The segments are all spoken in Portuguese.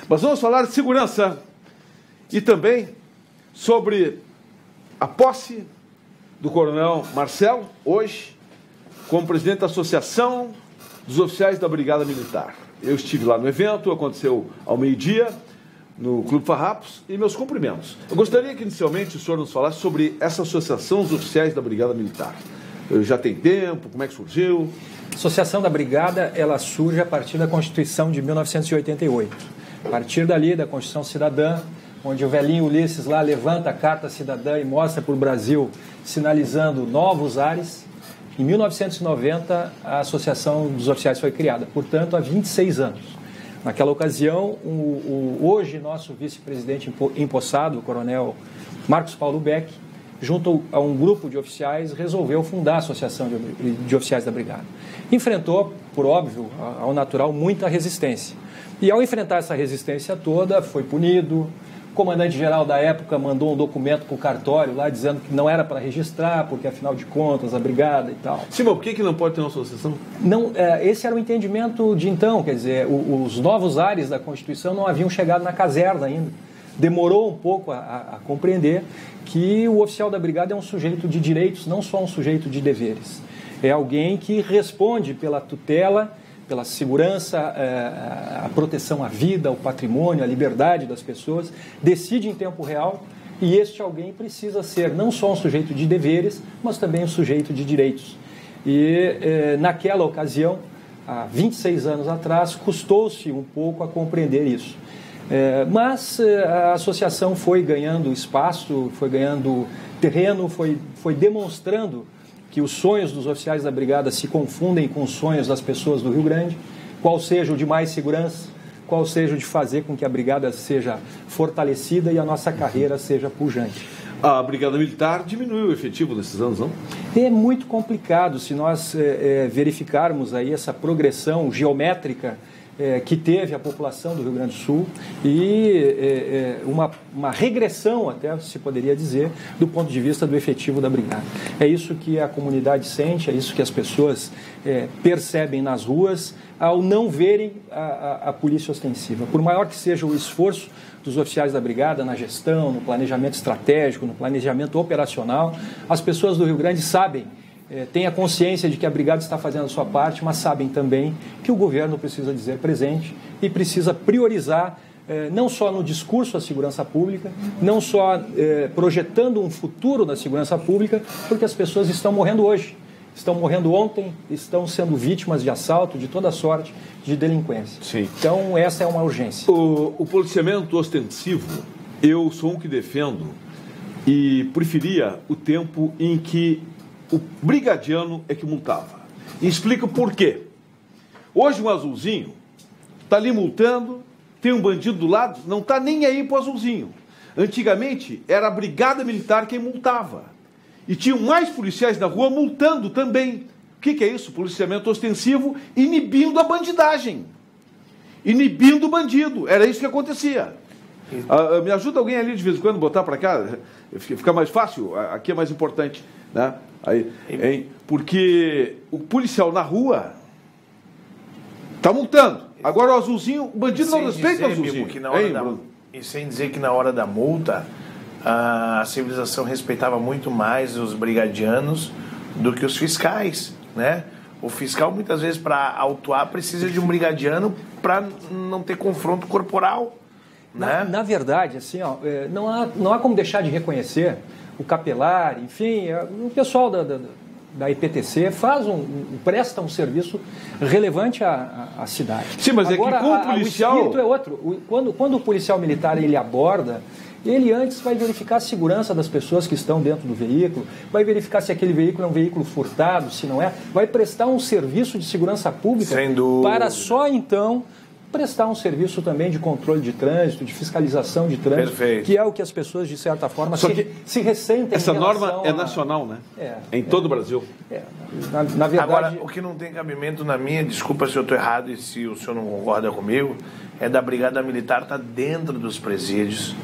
Mas vamos falar de segurança e também sobre a posse do coronel Marcelo, hoje, como presidente da Associação dos Oficiais da Brigada Militar. Eu estive lá no evento, aconteceu ao meio-dia, no Clube Farrapos, e meus cumprimentos. Eu gostaria que, inicialmente, o senhor nos falasse sobre essa Associação dos Oficiais da Brigada Militar. Já tem tempo? Como é que surgiu? A Associação da Brigada, ela surge a partir da Constituição de 1988. A partir dali, da Constituição Cidadã, onde o velhinho Ulisses lá levanta a Carta Cidadã e mostra para o Brasil, sinalizando novos ares. Em 1990, a Associação dos Oficiais foi criada, portanto, há 26 anos. Naquela ocasião, hoje nosso vice-presidente empossado, o coronel Marcos Paulo Beck, junto a um grupo de oficiais, resolveu fundar a Associação de Oficiais da Brigada. Enfrentou, por óbvio, ao natural, muita resistência. E ao enfrentar essa resistência toda, foi punido. O comandante-geral da época mandou um documento para o cartório lá dizendo que não era para registrar, porque afinal de contas a brigada e tal. Sim, mas por que não pode ter uma associação? Não, esse era o entendimento de então, quer dizer, os novos ares da Constituição não haviam chegado na caserna ainda. Demorou um pouco a compreender que o oficial da brigada é um sujeito de direitos, não só um sujeito de deveres. É alguém que responde pela tutela, pela segurança, a proteção à vida, ao patrimônio, à liberdade das pessoas, decide em tempo real, e este alguém precisa ser não só um sujeito de deveres, mas também um sujeito de direitos. E naquela ocasião, há 26 anos atrás, custou-se um pouco a compreender isso. Mas a associação foi ganhando espaço, foi ganhando terreno, foi demonstrando que os sonhos dos oficiais da brigada se confundem com os sonhos das pessoas do Rio Grande, qual seja o de mais segurança, qual seja o de fazer com que a brigada seja fortalecida e a nossa carreira seja pujante. A Brigada Militar diminuiu o efetivo nesses anos, não? É muito complicado se nós verificarmos aí essa progressão geométrica que teve a população do Rio Grande do Sul e uma regressão, até se poderia dizer, do ponto de vista do efetivo da brigada. É isso que a comunidade sente, é isso que as pessoas percebem nas ruas ao não verem a polícia ostensiva. Por maior que seja o esforço dos oficiais da brigada na gestão, no planejamento estratégico, no planejamento operacional, as pessoas do Rio Grande sabem, têm a consciência de que a brigada está fazendo a sua parte, mas sabem também que o governo precisa dizer presente e precisa priorizar, não só no discurso a segurança pública, não só projetando um futuro da segurança pública, porque as pessoas estão morrendo hoje, estão morrendo ontem, estão sendo vítimas de assalto, de toda sorte de delinquência. Sim. Então, essa é uma urgência. O policiamento ostensivo, eu sou um que defendo e preferia o tempo em que o brigadiano é que multava. E explico por quê. Hoje um azulzinho está ali multando, tem um bandido do lado, não está nem aí para o azulzinho. Antigamente era a Brigada Militar quem multava. E tinham mais policiais na rua multando também. O que é isso? Policiamento ostensivo inibindo a bandidagem. Inibindo o bandido. Era isso que acontecia. Me ajuda alguém ali de vez em quando botar para cá? Fica mais fácil? Aqui é mais importante, né? Aí, hein? Porque o policial na rua está multando. Agora o azulzinho, o bandido não respeita o azulzinho. E sem dizer que na hora da multa a civilização respeitava muito mais os brigadianos do que os fiscais, né? O fiscal muitas vezes para autuar precisa de um brigadiano para não ter confronto corporal. Né? Na verdade, assim, não há como deixar de reconhecer o capelar, enfim, o pessoal da IPTC presta um serviço relevante à cidade. Sim, mas agora, é que com o policial... O espírito é outro. Quando o policial militar ele aborda, ele antes vai verificar a segurança das pessoas que estão dentro do veículo, vai verificar se aquele veículo é um veículo furtado, se não é, vai prestar um serviço de segurança pública para só então prestar um serviço também de controle de trânsito, de fiscalização de trânsito, Perfeito. Que é o que as pessoas, de certa forma, se ressentem. Essa norma é nacional, né? Em todo o Brasil. Na verdade... Agora, o que não tem cabimento na minha, desculpa se eu estou errado e se o senhor não concorda comigo, é da Brigada Militar estar dentro dos presídios.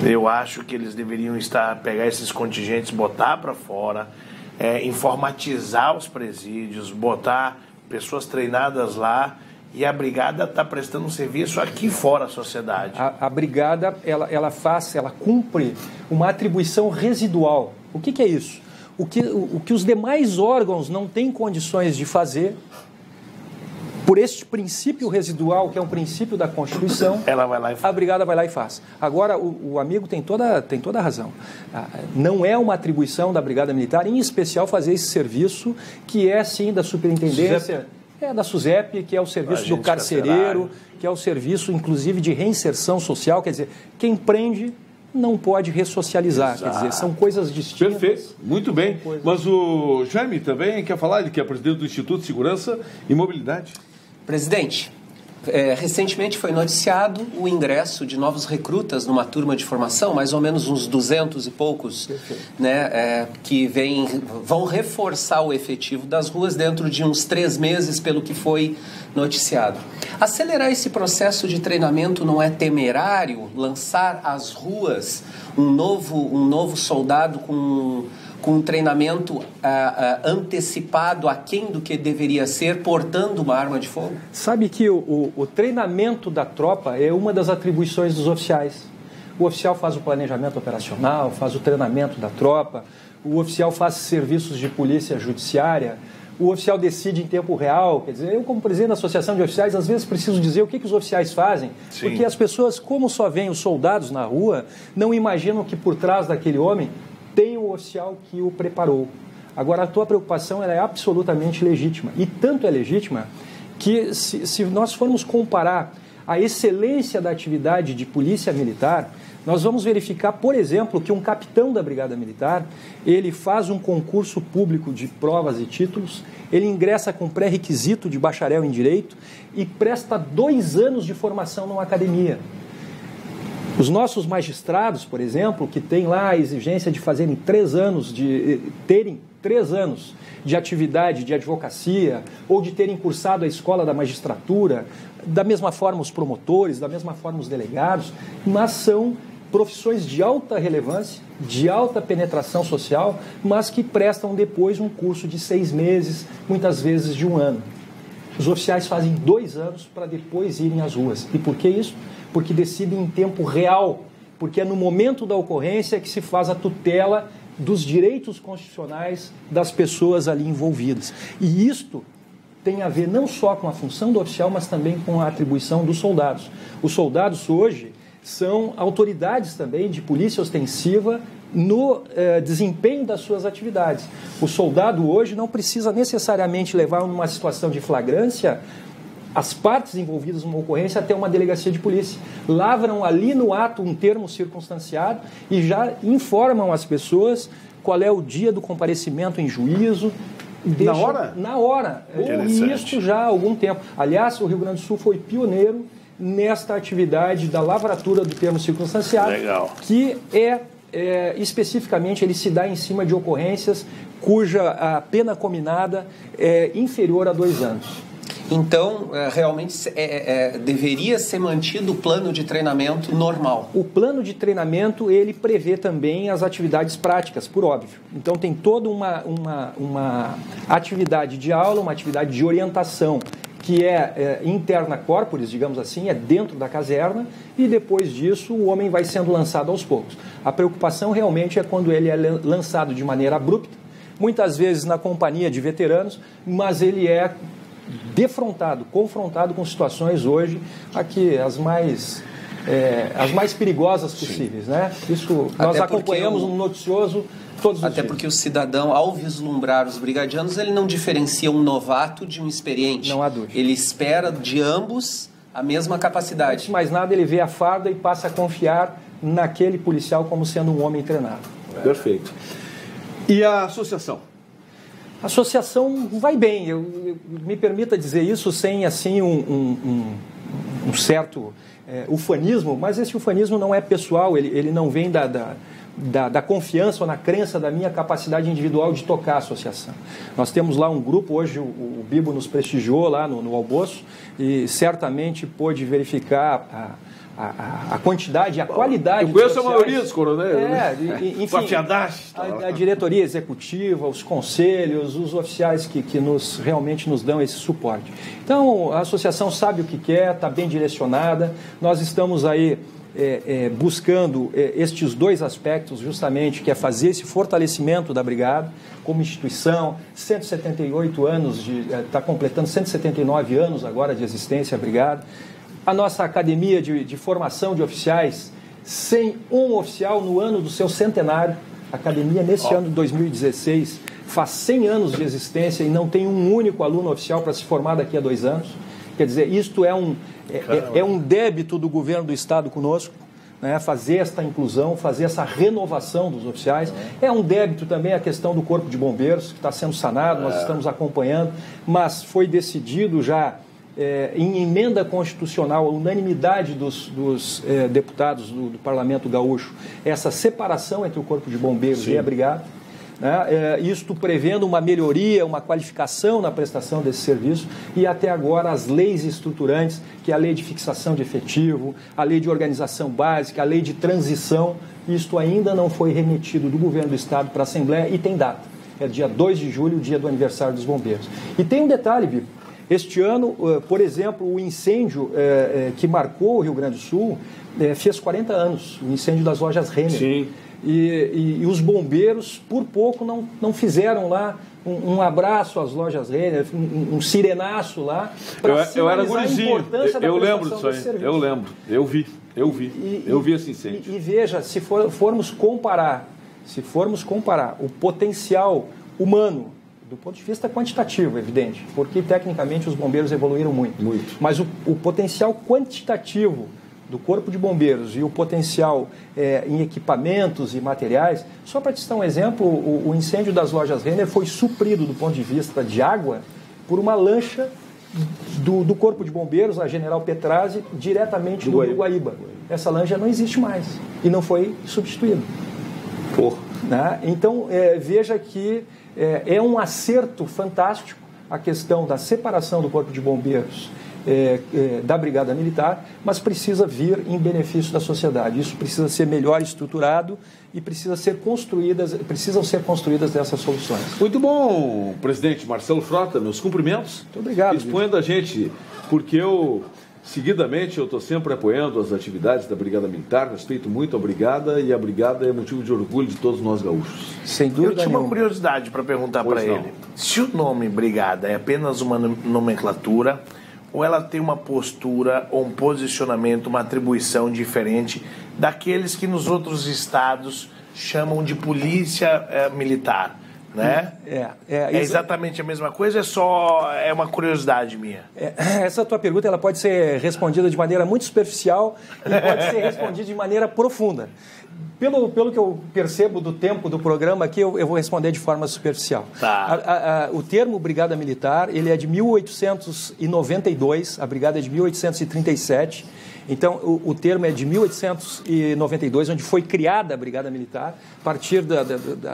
Eu acho que eles deveriam pegar esses contingentes, botar para fora, informatizar os presídios, botar pessoas treinadas lá e a brigada está prestando um serviço aqui fora da sociedade. A brigada, ela cumpre uma atribuição residual. O que é isso? O que os demais órgãos não têm condições de fazer, por este princípio residual, que é um princípio da Constituição, ela vai lá e faz. A brigada vai lá e faz. Agora, o amigo tem toda a razão. Não é uma atribuição da Brigada Militar, em especial, fazer esse serviço, que é, sim, da superintendência... da SUSEP, que é o serviço do carcereiro, que é o serviço, inclusive, de reinserção social. Quer dizer, quem prende não pode ressocializar. Exato. Quer dizer, são coisas distintas. Perfeito, muito bem. Mas o Jaime também quer falar, ele que é presidente do Instituto de Segurança e Mobilidade. Presidente, recentemente foi noticiado o ingresso de novos recrutas numa turma de formação, mais ou menos uns 200 e poucos, né, que vão reforçar o efetivo das ruas dentro de uns 3 meses, pelo que foi noticiado. Acelerar esse processo de treinamento não é temerário? Lançar às ruas um novo soldado com um treinamento antecipado aquém do que deveria ser, portando uma arma de fogo? Sabe que o treinamento da tropa é uma das atribuições dos oficiais. O oficial faz o planejamento operacional, faz o treinamento da tropa, o oficial faz serviços de polícia judiciária, o oficial decide em tempo real. Quer dizer, eu, como presidente da Associação de Oficiais, às vezes preciso dizer o que os oficiais fazem. Sim. Porque as pessoas, como só veem os soldados na rua, não imaginam que por trás daquele homem tem o oficial que o preparou. Agora, a tua preocupação ela é absolutamente legítima. E tanto é legítima que, se nós formos comparar a excelência da atividade de polícia militar, nós vamos verificar, por exemplo, que um capitão da Brigada Militar, ele faz um concurso público de provas e títulos, ele ingressa com pré-requisito de bacharel em Direito e presta 2 anos de formação numa academia. Os nossos magistrados, por exemplo, que têm lá a exigência de fazerem 3 anos, de terem 3 anos de atividade de advocacia ou de terem cursado a escola da magistratura, da mesma forma os promotores, da mesma forma os delegados, mas são profissões de alta relevância, de alta penetração social, mas que prestam depois um curso de 6 meses, muitas vezes de 1 ano. Os oficiais fazem 2 anos para depois irem às ruas. E por que isso? Porque decidem em tempo real, porque é no momento da ocorrência que se faz a tutela dos direitos constitucionais das pessoas ali envolvidas. E isto tem a ver não só com a função do oficial, mas também com a atribuição dos soldados. Os soldados hoje são autoridades também de polícia ostensiva no desempenho das suas atividades. O soldado hoje não precisa necessariamente levar numa situação de flagrância as partes envolvidas numa ocorrência até uma delegacia de polícia. Lavram ali no ato um termo circunstanciado e já informam as pessoas qual é o dia do comparecimento em juízo. Na hora? Na hora. E isso já há algum tempo. Aliás, o Rio Grande do Sul foi pioneiro nesta atividade da lavratura do termo circunstanciado. Legal. Que especificamente, ele se dá em cima de ocorrências cuja a pena cominada é inferior a 2 anos. Então, realmente deveria ser mantido o plano de treinamento normal. O plano de treinamento, ele prevê também as atividades práticas, por óbvio. Então, tem toda uma atividade de aula, uma atividade de orientação, que é interna corporis, digamos assim, é dentro da caserna, e depois disso o homem vai sendo lançado aos poucos. A preocupação realmente é quando ele é lançado de maneira abrupta, muitas vezes na companhia de veteranos, mas ele é confrontado com situações hoje aqui as mais perigosas possíveis, né? Isso nós acompanhamos no noticioso todos os dias. Até porque o cidadão, ao vislumbrar os brigadianos, ele não diferencia um novato de um experiente. Não há dúvida. Ele espera de ambos a mesma capacidade. Antes de mais nada, ele vê a farda e passa a confiar naquele policial como sendo um homem treinado. Perfeito. E a associação? A associação vai bem. Eu me permita dizer isso sem assim um certo ufanismo, mas esse ufanismo não é pessoal, ele não vem da confiança ou na crença da minha capacidade individual de tocar a associação. Nós temos lá um grupo, hoje o Bibo nos prestigiou lá no almoço e certamente pôde verificar a quantidade e a qualidade. Eu conheço a maioria dos coronéis. Enfim, a diretoria executiva, os conselhos, os oficiais que realmente nos dão esse suporte. Então, a associação sabe o que quer, está bem direcionada. Nós estamos aí buscando estes dois aspectos, justamente, que é fazer esse fortalecimento da Brigada como instituição. 178 anos, está completando 179 anos agora de existência a Brigada. A nossa academia de formação de oficiais, sem um oficial no ano do seu centenário. A academia, nesse ano de 2016, faz 100 anos de existência e não tem um único aluno oficial para se formar daqui a 2 anos. Quer dizer, isto é um débito do governo do Estado conosco, né? Fazer esta inclusão, fazer essa renovação dos oficiais. É um débito também a questão do Corpo de Bombeiros, que está sendo sanado, nós estamos acompanhando, mas foi decidido já em emenda constitucional, a unanimidade dos deputados do Parlamento Gaúcho, essa separação entre o Corpo de Bombeiros e a Brigada, né? Isto prevendo uma melhoria, uma qualificação na prestação desse serviço, e até agora as leis estruturantes, que é a lei de fixação de efetivo, a lei de organização básica, a lei de transição, isto ainda não foi remetido do Governo do Estado para a Assembleia e tem data. É dia 2 de julho, o dia do aniversário dos bombeiros. E tem um detalhe, Bibo. Este ano, por exemplo, o incêndio que marcou o Rio Grande do Sul fez 40 anos, o incêndio das lojas Renner. Sim. E os bombeiros, por pouco, não fizeram lá um abraço às lojas Renner, um sirenaço lá, para sinalizar a importância da prestação desse serviço. Eu lembro, eu vi esse incêndio. E veja, se formos comparar o potencial humano, do ponto de vista quantitativo, evidente, porque tecnicamente os bombeiros evoluíram muito. Mas o potencial quantitativo do Corpo de Bombeiros e o potencial em equipamentos e materiais, só para te dar um exemplo, o incêndio das lojas Renner foi suprido do ponto de vista de água por uma lancha do Corpo de Bombeiros, a General Petrazzi, diretamente do Guaíba. Essa lancha não existe mais e não foi substituída. Né? Então, veja que é um acerto fantástico a questão da separação do Corpo de Bombeiros da Brigada Militar, mas precisa vir em benefício da sociedade. Isso precisa ser melhor estruturado e precisam ser construídas dessas soluções. Muito bom, presidente Marcelo Frota, meus cumprimentos. Muito obrigado. Expondo a gente, porque seguidamente eu estou sempre apoiando as atividades da Brigada Militar, respeito muito a Brigada, e a Brigada é motivo de orgulho de todos nós gaúchos. Sem dúvida nenhuma. Eu tinha uma curiosidade para perguntar para ele. Se o nome Brigada é apenas uma nomenclatura, ou ela tem uma postura, ou um posicionamento, uma atribuição diferente daqueles que nos outros estados chamam de polícia militar? Né? É exatamente a mesma coisa, é uma curiosidade minha. Essa tua pergunta ela pode ser respondida de maneira muito superficial e pode ser respondida de maneira profunda. Pelo que eu percebo do tempo do programa aqui, eu vou responder de forma superficial. O termo Brigada Militar, ele é de 1892, a Brigada é de 1837. Então, o termo é de 1892, onde foi criada a Brigada Militar, a partir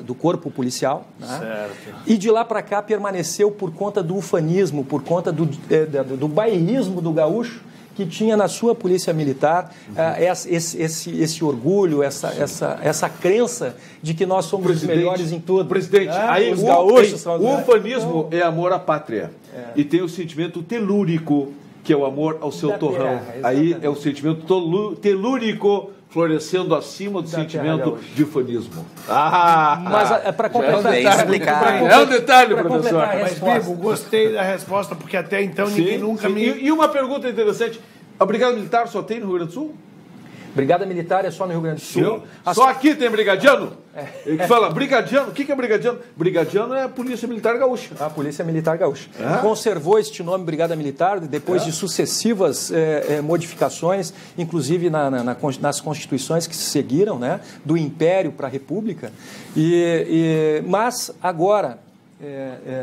do corpo policial. Né? Certo. E de lá para cá permaneceu por conta do ufanismo, por conta do bairrismo do gaúcho, que tinha na sua polícia militar esse orgulho, essa crença de que nós somos os melhores em tudo. Presidente, aí os gaúchos são o ufanismo é amor à pátria. E tem o sentimento telúrico, que é o amor ao seu torrão. Aí é o sentimento telúrico florescendo acima do sentimento de ufanismo. Mas para completar... É um detalhe, professor. Mas, Bibo, gostei da resposta, porque até então ninguém nunca me... E uma pergunta interessante. A Brigada Militar só tem no Rio Grande do Sul? Brigada Militar é só no Rio Grande do Sul. Só aqui tem brigadiano? Ele que fala, brigadiano, o que é brigadiano? Brigadiano é a Polícia Militar Gaúcha. A Polícia Militar Gaúcha. Conservou este nome Brigada Militar depois de sucessivas modificações, inclusive nas constituições que se seguiram, né, do Império para a República. Mas agora,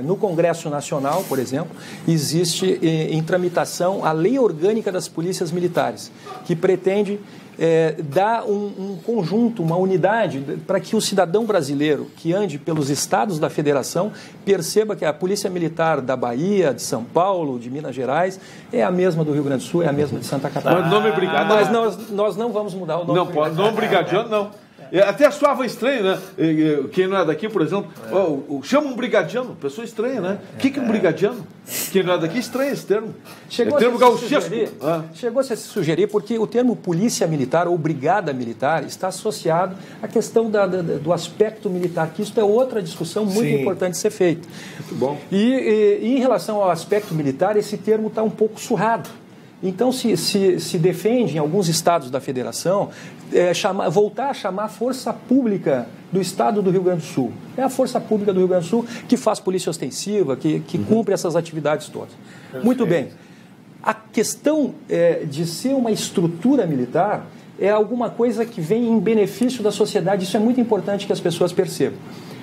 no Congresso Nacional, por exemplo, existe em tramitação a Lei Orgânica das Polícias Militares, que pretende dar um conjunto, uma unidade, para que o cidadão brasileiro que ande pelos estados da federação perceba que a Polícia Militar da Bahia, de São Paulo, de Minas Gerais, é a mesma do Rio Grande do Sul, é a mesma de Santa Catarina. Mas nome brigadiano. Mas nós não vamos mudar o nome. Não pode, nome brigadiano não. Até soava estranho, né? Quem não é daqui, por exemplo, chama um brigadiano, pessoa estranha, né? O que é um brigadiano? Quem não é daqui estranha esse termo. Chegou-se a se sugerir porque o termo polícia militar ou brigada militar está associado à questão do aspecto militar, que isso é outra discussão muito importante de ser feita. Muito bom. E em relação ao aspecto militar, esse termo está um pouco surrado. Então, se defende em alguns estados da federação voltar a chamar a Força Pública do Estado do Rio Grande do Sul. É a Força Pública do Rio Grande do Sul que faz polícia ostensiva, que cumpre essas atividades todas. Perfeito. Muito bem. A questão de ser uma estrutura militar é alguma coisa que vem em benefício da sociedade. Isso é muito importante que as pessoas percebam.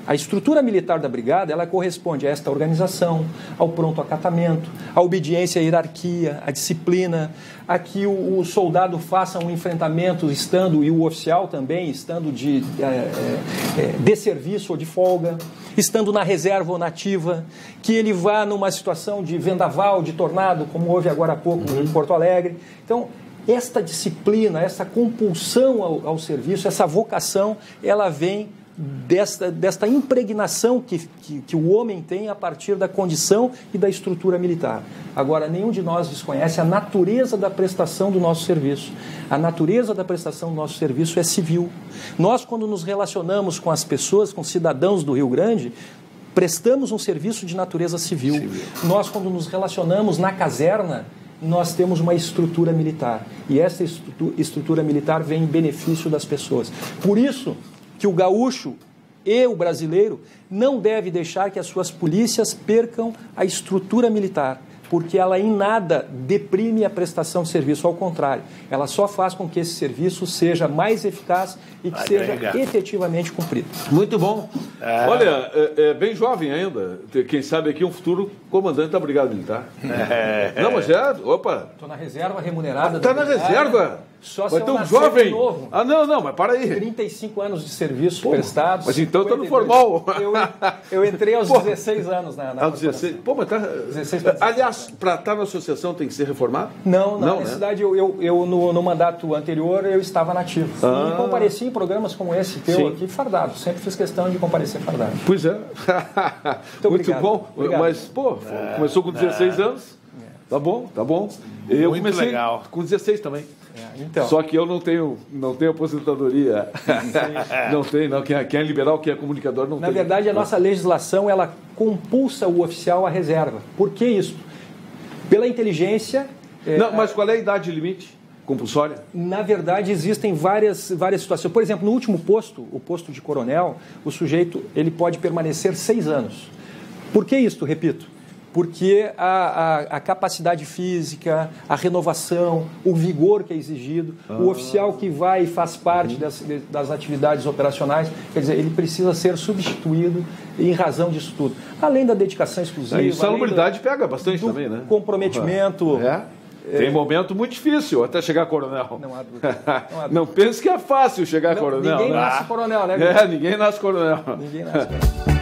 A estrutura militar da brigada, ela corresponde a esta organização, ao pronto acatamento, à obediência à hierarquia, à disciplina, a que o soldado faça um enfrentamento estando, e o oficial também, estando de serviço ou de folga, estando na reserva ou na ativa, que ele vá numa situação de vendaval, de tornado, como houve agora há pouco em Porto Alegre. Então, esta disciplina, essa compulsão ao serviço, essa vocação, ela vem desta impregnação que o homem tem a partir da condição e da estrutura militar. Agora, nenhum de nós desconhece a natureza da prestação do nosso serviço. A natureza da prestação do nosso serviço é civil. Nós, quando nos relacionamos com as pessoas, com os cidadãos do Rio Grande, prestamos um serviço de natureza civil. Nós, quando nos relacionamos na caserna, nós temos uma estrutura militar. E essa estrutura militar vem em benefício das pessoas. Por isso que o gaúcho e o brasileiro não deve deixar que as suas polícias percam a estrutura militar, porque ela em nada deprime a prestação de serviço, ao contrário, ela só faz com que esse serviço seja mais eficaz e que seja efetivamente cumprido. Muito bom. Olha, é bem jovem ainda, quem sabe aqui um futuro comandante da Brigada Militar. Não, mas opa. Estou na reserva remunerada. Está na reserva? Só vai ter um jovem novo. Não, mas para aí. 35 anos de serviço prestados. Mas então está no formal. Eu entrei aos 16 anos na aos 16. Pô, mas tá. 16 aliás, para estar na associação tem que ser reformado? Não, na cidade eu no mandato anterior eu estava nativo. E compareci em programas como esse teu aqui fardado. Sempre fiz questão de comparecer fardado. Pois é. Muito bom. Obrigado. Mas, pô, começou com 16 anos. Tá bom. Eu muito comecei legal. Com 16 também. Então. Só que eu não tenho aposentadoria. Não tem, não. Quem é liberal, quem é comunicador, não tem. Na verdade, a nossa legislação, ela compulsa o oficial à reserva. Por que isso? Pela inteligência... Não, mas qual é a idade limite compulsória? Na verdade, existem várias situações. Por exemplo, no último posto, o posto de coronel, o sujeito ele pode permanecer 6 anos. Por que isso, repito? Porque a capacidade física, a renovação, o vigor que é exigido, o oficial que vai e faz parte das atividades operacionais, quer dizer, ele precisa ser substituído em razão disso tudo. Além da dedicação exclusiva... A insalubridade pega bastante também, né? Comprometimento... Tem momento muito difícil até chegar a coronel. Não há dúvida. Não pense que é fácil chegar a coronel. Ninguém nasce coronel, né? Ninguém nasce coronel. Ninguém nasce coronel.